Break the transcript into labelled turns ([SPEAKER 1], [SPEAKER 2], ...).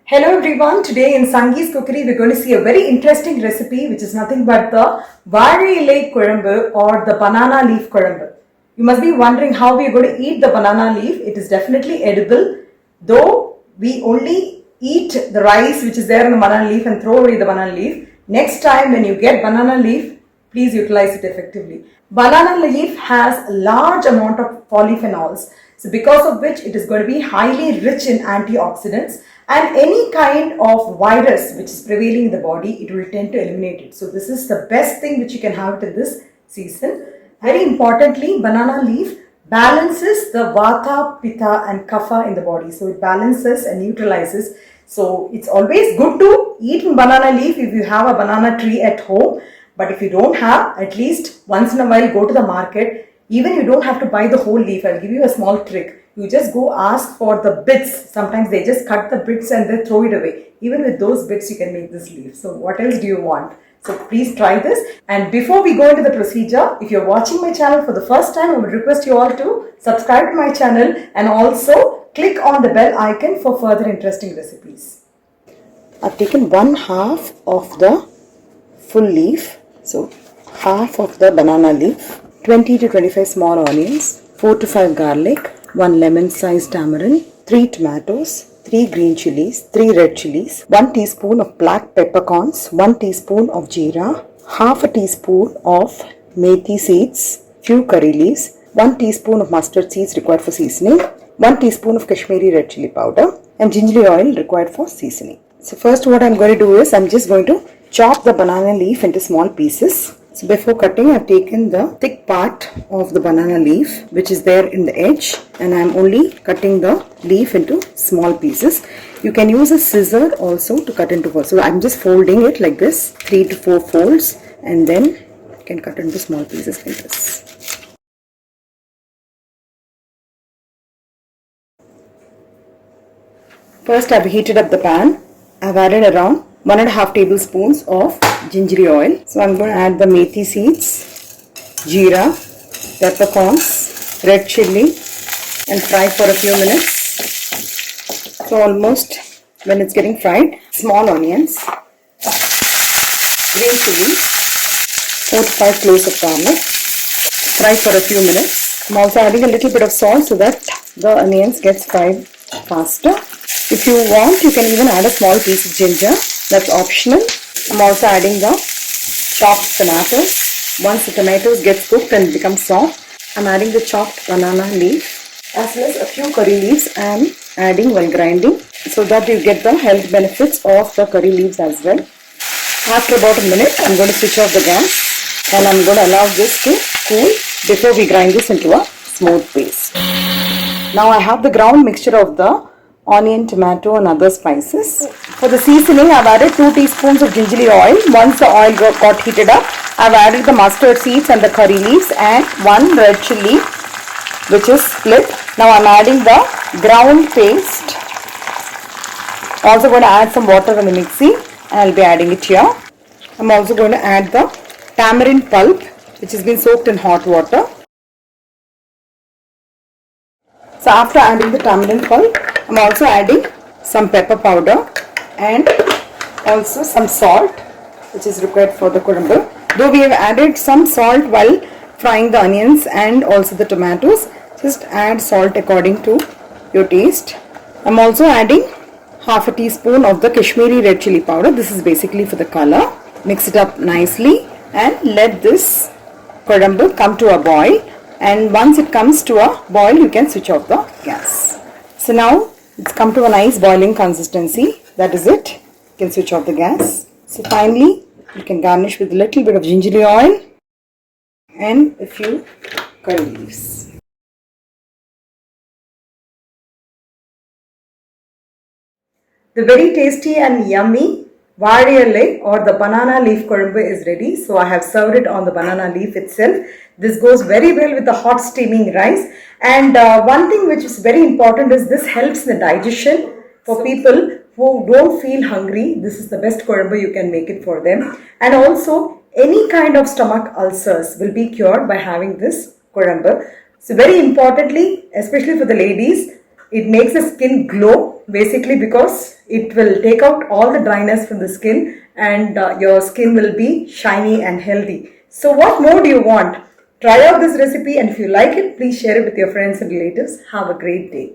[SPEAKER 1] Hello everyone, today in Sangee's Cookery we're going to see a very interesting recipe which is nothing but the Vazhai Ilai Kuzhambu or the banana leaf kuzhambu. You must be wondering how we are going to eat the banana leaf. It is definitely edible, though we only eat the rice which is there in the banana leaf and throw away the banana leaf. Next time when you get banana leaf, please utilize it effectively. Banana leaf has a large amount of polyphenols, so because of which it is going to be highly rich in antioxidants, and any kind of virus which is prevailing in the body, it will tend to eliminate it. So this is the best thing which you can have in this season. Very importantly, banana leaf balances the vata, pitta and kapha in the body. So it balances and neutralizes. So it's always good to eat banana leaf if you have a banana tree at home. But if you don't have, at least once in a while go to the market. Even you don't have to buy the whole leaf. I'll give you a small trick. You just go ask for the bits. Sometimes they just cut the bits and they throw it away. Even with those bits you can make this leaf. So what else do you want? So please try this. And before we go into the procedure, if you're watching my channel for the first time, I would request you all to subscribe to my channel and also click on the bell icon for further interesting recipes. I've taken 1/2 of the full leaf. So half of the banana leaf, 20 to 25 small onions, 4 to 5 garlic, 1 lemon sized tamarind, 3 tomatoes, 3 green chilies, 3 red chilies, 1 teaspoon of black peppercorns, 1 teaspoon of jeera, half a teaspoon of methi seeds, few curry leaves, 1 teaspoon of mustard seeds required for seasoning, 1 teaspoon of Kashmiri red chili powder and gingery oil required for seasoning. So first what I'm going to do is I'm just going to chop the banana leaf into small pieces. So before cutting, I've taken the thick part of the banana leaf which is there in the edge, and I'm only cutting the leaf into small pieces. You can use a scissor also to cut into four. So I'm just folding it like this, 3 to 4 folds, and then you can cut into small pieces like this. First I've heated up the pan. I've added around 1.5 tablespoons of gingery oil. So I'm going to add the methi seeds, jeera, peppercorns, red chili and fry for a few minutes. So almost when it's getting fried, small onions, green chili, 4 to 5 cloves of garlic, fry for a few minutes. I'm also adding a little bit of salt so that the onions gets fried faster. If you want, you can even add a small piece of ginger. That's optional. I'm also adding the chopped tomatoes. Once the tomatoes get cooked and become soft, I'm adding the chopped banana leaf as well as a few curry leaves I'm adding while grinding so that you get the health benefits of the curry leaves as well. After about a minute, I'm going to switch off the gas and I'm going to allow this to cool before we grind this into a smooth paste. Now I have the ground mixture of the onion, tomato and other spices. For the seasoning, I've added 2 teaspoons of gingery oil. Once the oil got heated up, I've added the mustard seeds and the curry leaves and 1 red chili which is split. Now I'm adding the ground paste. Also going to add some water in the mixie and I'll be adding it here. I'm also going to add the tamarind pulp which has been soaked in hot water. So after adding the tamarind pulp, I'm also adding some pepper powder and also some salt which is required for the kuzhambu. Though we have added some salt while frying the onions and also the tomatoes, just add salt according to your taste. I'm also adding half a teaspoon of the Kashmiri red chili powder. This is basically for the color. Mix it up nicely and let this kuzhambu come to a boil. And once it comes to a boil, you can switch off the gas. So now it's come to a nice boiling consistency. That is it. You can switch off the gas. So finally, you can garnish with a little bit of gingery oil and a few curry leaves. The very tasty and yummy Vazhai Ilai or the banana leaf kuzhambu is ready. So I have served it on the banana leaf itself. This goes very well with the hot steaming rice. And one thing which is very important is this helps the digestion for people who don't feel hungry. This is the best kuzhambu, you can make it for them. And also any kind of stomach ulcers will be cured by having this kuzhambu. So very importantly, especially for the ladies, It makes the skin glow basically because it will take out all the dryness from the skin, and your skin will be shiny and healthy. So what more do you want? Try out this recipe, and if you like it, please share it with your friends and relatives. Have a great day.